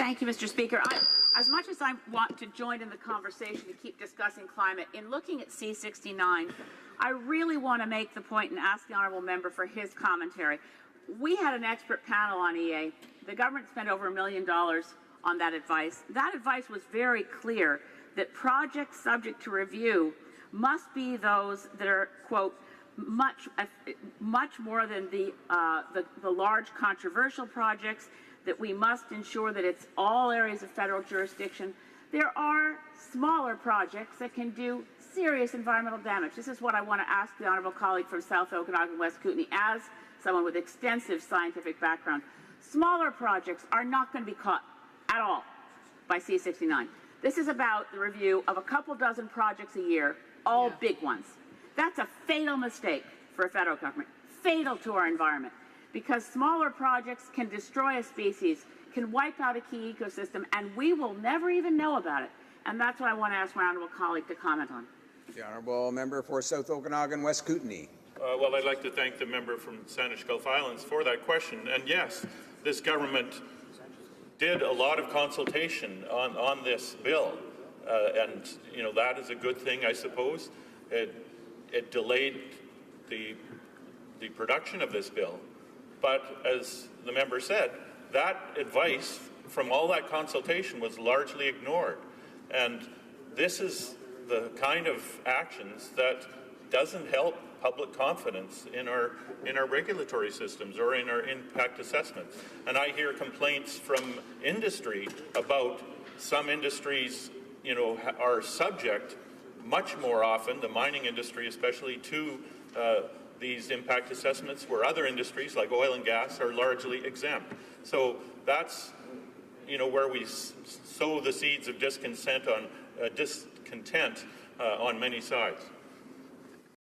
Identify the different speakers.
Speaker 1: Thank you, Mr. Speaker. As much as I want to join in the conversation to keep discussing climate, in looking at C-69, I really want to make the point and ask the honourable member for his commentary. We had an expert panel on EA. The government spent over $1 million on that advice. That advice was very clear that projects subject to review must be those that are, quote, much more than the large controversial projects, that we must ensure that it's all areas of federal jurisdiction. There are smaller projects that can do serious environmental damage. This is what I want to ask the honourable colleague from South Okanagan, West Kootenay, as someone with extensive scientific background. Smaller projects are not going to be caught at all by C-69. This is about the review of a couple dozen projects a year, all big ones. That's a fatal mistake for a federal government, fatal to our environment, because smaller projects can destroy a species, can wipe out a key ecosystem, and we will never even know about it. And that's what I want to ask my honourable colleague to comment on.
Speaker 2: The honourable member for South Okanagan, West Kootenay.
Speaker 3: Well, I'd like to thank the member from Saanich Gulf Islands for that question. And yes, this government did a lot of consultation on this bill, and you know that is a good thing, I suppose. It delayed the production of this bill, but as the member said, that advice from all that consultation was largely ignored, and this is the kind of actions that doesn't help public confidence in our regulatory systems or in our impact assessments. And I hear complaints from industry about some industries, you know, are subject much more often, the mining industry especially, to these impact assessments, where other industries like oil and gas are largely exempt. So that's, you know, where we sow the seeds of discontent on many sides.